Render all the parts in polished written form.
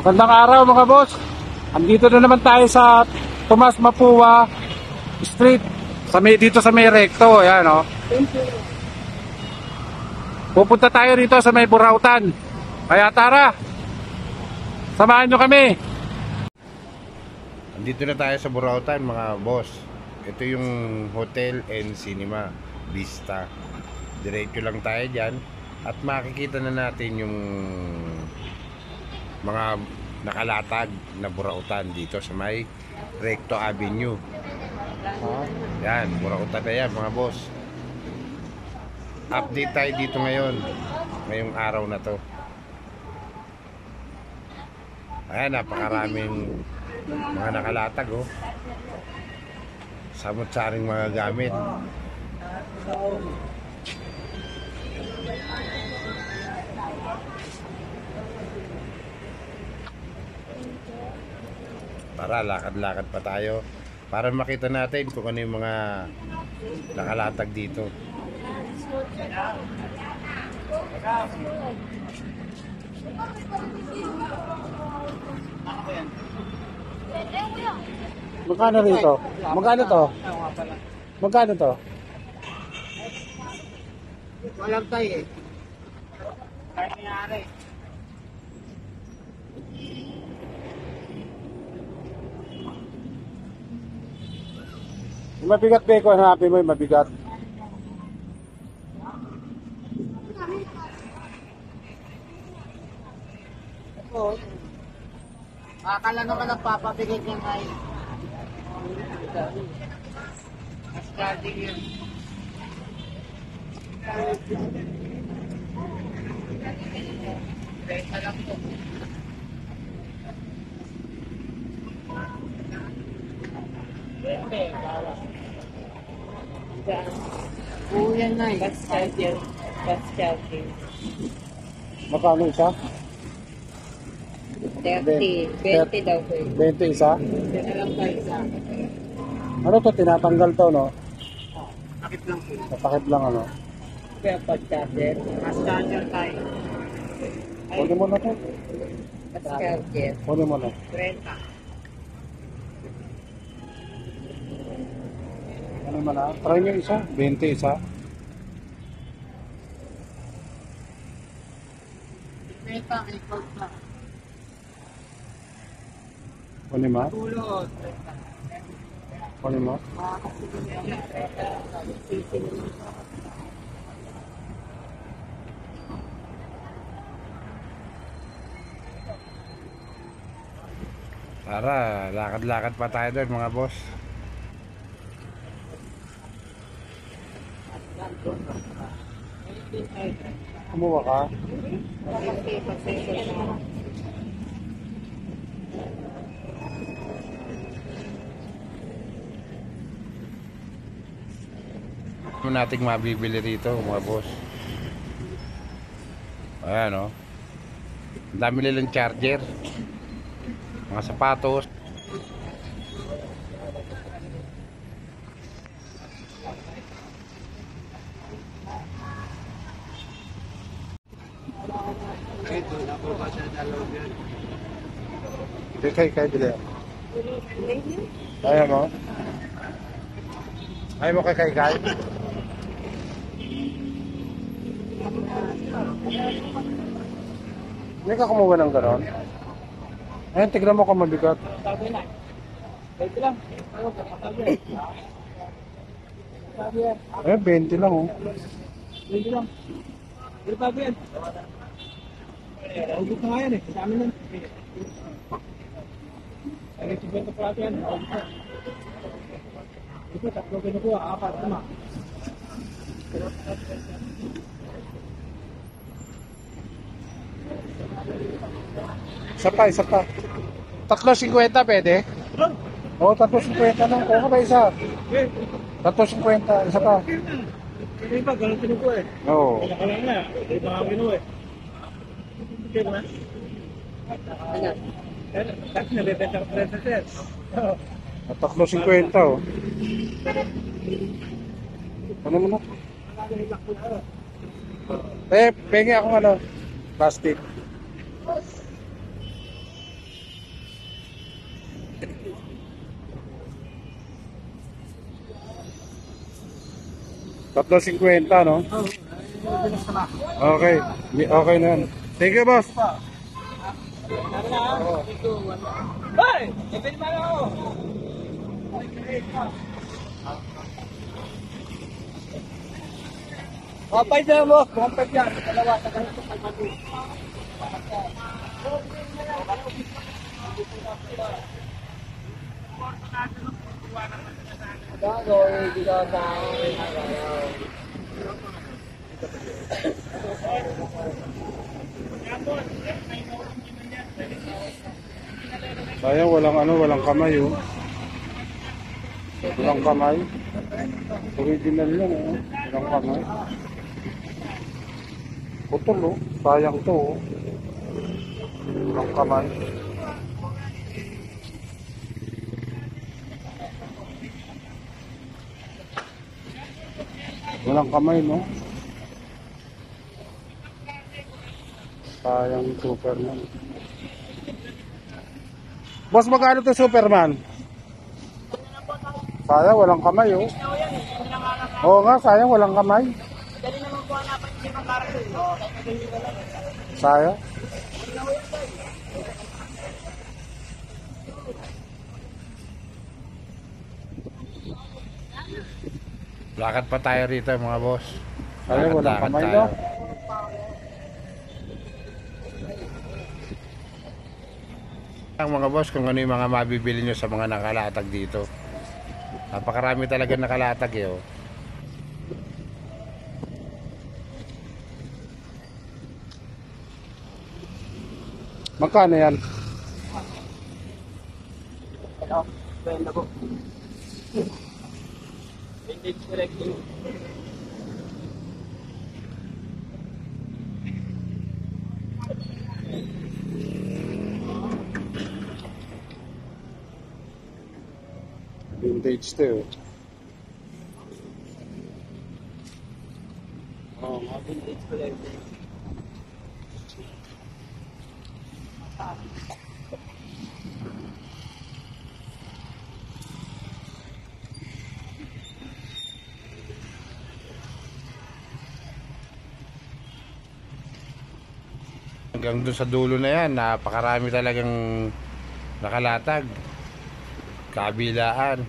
Magandang araw mga boss. Andito na naman tayo sa Tomas Mapua Street dito sa may Recto. Ayan, oh. Pupunta tayo dito sa may Burautan. Kaya tara, samahan nyo kami. Andito na tayo sa Burautan mga boss. Ito yung Hotel and Cinema Vista. Diretso lang tayo dyan at makikita na natin yung mga nakalatag na Burautan dito sa may Recto Avenue. Yan, Burautan na yan mga boss. Update tayo dito ngayong araw na to. Ayan, napakaraming mga nakalatag, oh. Samot-saring mga gamit. Tara, lakad-lakad pa tayo para makita natin kung ano yung mga nakalatag dito. Magkano rito? Magkano to? Magkano to? Walang tayo eh. Kahit nangyari. Yung mabigat ba ko? Hanapin mo yung mabigat. Oo. Akala naman nagpapabigay niya ay starting yun. Benta lang po. Bente, bawa. Oo, yan na eh. Bus charger. Magkano isa? 30. 20 daw po eh. 20 isa? Yan na lang tayo isa. Ano to? Tinatanggal to, no? Nakit lang po. Napakit lang, ano? Kaya bus charger. Bus charger tayo. Kunin mo na to. Bus charger. Kunin mo na. 30. Ano man na? Try nyo isa. 20 isa. Benta, equal na. Kunin mo. Tulot. Kunin mo. Tara, lakad-lakad pa tayo doon mga boss. Kumuha ka. Ano nating mabibili rito mga boss? Ayan, oh. Ang dami nilang charger, mga sapatos. Kay bili. Ayaw mo? Ayaw mo kay. Hindi ka kumuha ng gano'n? Ayun, tignan mo kung mabigat. Sabi na. Ito lang. Sabi yan. Ayun, 20 lang, oh. Ito lang. Ito sabi yan. August na nga yan eh. Sa amin yan. Ay, ito ba ito pala yan? Ito, tatlo kinukuha. 4, 5. Isa pa. 3.50 pwede? Oo, 3.50 lang. Kung ka ba isa? 3.50, isa pa. Ito iba, ganun kinukuha eh. Oo. Nakalang na. Ito mga kinuha eh. Okay ba na? Ano? Kasi nabibenta ko 30 cents. Oo. 3.50, oh. Ano mo na? Pengi akong ano, plastic. 3.50, no? Okay. Okay na yan. Thank you, boss. Hoy! Ipin mo na ako! Kapay na mo! Kapay dyan! Dalawa sa ganito kalmati. Sayang, walang kamay, oh. Walang kamay. Original yan, oh. Walang kamay. Putol, oh. Sayang to, oh. Walang kamay. Walang kamay, no? Sayang Superman. Boss, magkano to Superman? Sayang, walang kamay, oh. Oo nga, sayang, walang kamay. Dali naman po hanapan si Macarthur. Sayang. Lakad pa tayo rito mga boss. Sayang, walang Lakad-lakad kamay, tayo. no? Ang mga boss, kung ano yung mga mabibili nyo sa mga nakalatag dito. Napakarami talaga nakalatag eh, oh. Magkano yan? Ano? Benda po. Vintage collecting. Vintage to, eh. Oo nga. Vintage collecting. Hanggang doon sa dulo na yan, napakarami talagang nakalatag. Kabilaan.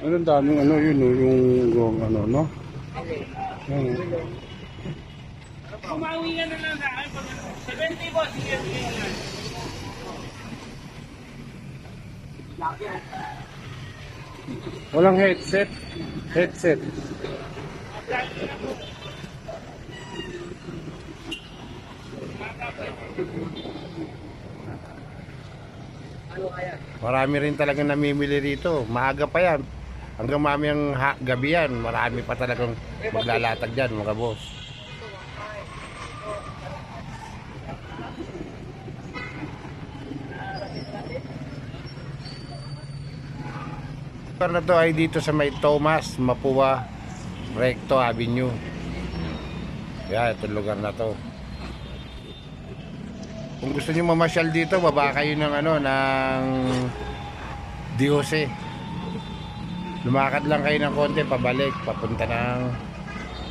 Ang daming ano yun, oh, yung ano, no? Yan, oh. Umawi ka na lang sa akin. 70 boss. Sige, sige na. Walang headset. Headset. Marami rin talagang namimili rito. Maaga pa yan. Hanggang mamayang gabi yan. Marami pa talagang maglalatag dyan mga boss. Lugar na to ay dito sa may Tomas Mapua Recto Avenue. Yan, itong lugar na to. Kung gusto niyo mamasyal dito, baba kayo ng ano, ng Diose. Lumakad lang kayo ng konti pabalik, papunta ng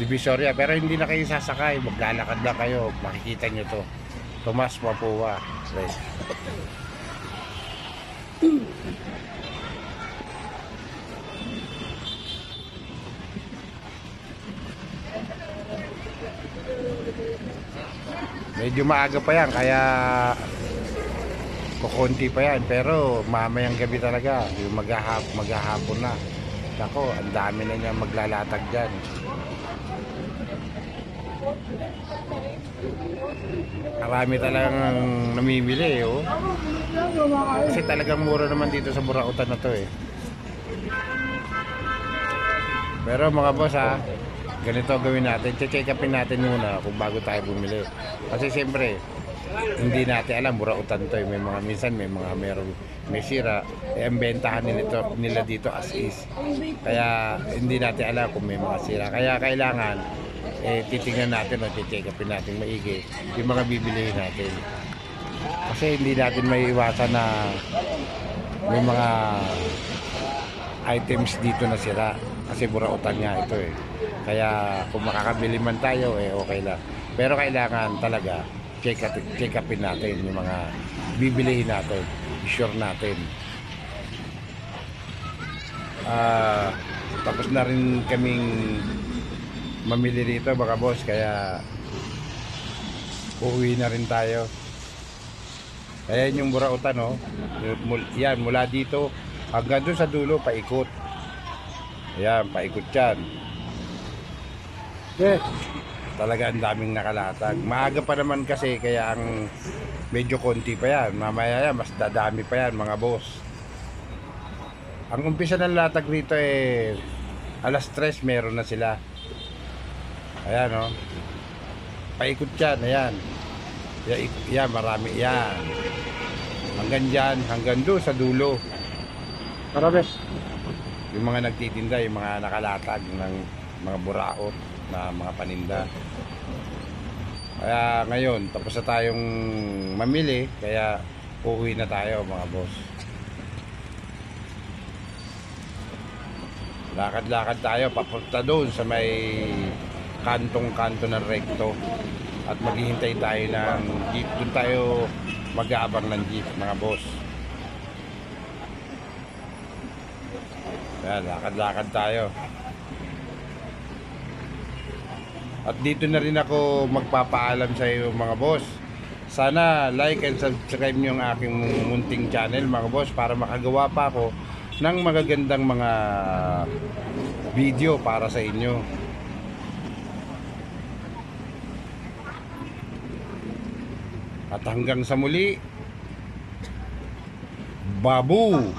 Divisoria, pero hindi na kayo sasakay, maglalakad lang kayo. Makikita niyo to. Tomas Mapua. Right. Medyo maaga pa yan, kaya kukunti pa yan, pero mamayang gabi talaga, yung maghahapon na. Ako, ang dami na niya maglalatag dyan. Marami talagang namimili, oh. Kasi talagang mura naman dito sa Burautan na to, eh. Pero mga boss, ha, ganito gawin natin, check upin natin muna kung bago tayo bumili. Kasi siyempre, hindi natin alam, Burautan to, eh. May mga minsan, may sira, eh, ang bentahan nila dito as is. Kaya hindi natin alam kung may mga sira. Kaya kailangan, titingnan natin o check upin natin maigi yung mga bibilihin natin. Kasi hindi natin may iwasan na may mga items dito na sira. Kasi burautan nga ito eh. Kaya kung makakabili man tayo eh okay lang. Pero kailangan talaga check upin natin yung mga bibilihin natin. Sure natin. Tapos na rin kaming mamili rito mga boss, kaya uuwi na rin tayo. Ayan yung burautan, no? Yan, mula dito hanggang doon sa dulo, paikot. Ayan, paikot yan. Yes. Talaga ang daming nakalatag. Maaga pa naman kasi, kaya ang medyo konti pa yan. Mamaya yan, mas dadami pa yan mga boss. Ang umpisa ng latag rito eh alas 3 meron na sila. Ayan, no? Paikot yan, ayan. Yan, marami yan. Hanggang dyan, hanggang doon sa dulo. Marami. Yung mga nagtitinda, yung mga nakalatag ng mga buraot na mga paninda. Kaya ngayon, tapos na tayong mamili, kaya uuwi na tayo mga boss. Lakad-lakad tayo papunta doon sa may kantong-kanto ng rekto. At maghihintay tayo ng jeep. Doon tayo mag-aabang ng jeep mga boss. Yan, lakad-lakad tayo. At dito na rin ako magpapaalam sa iyo mga boss. Sana like and subscribe nyo ang aking munting channel mga boss, para makagawa pa ako ng magagandang mga video para sa inyo. At hanggang sa muli, babu!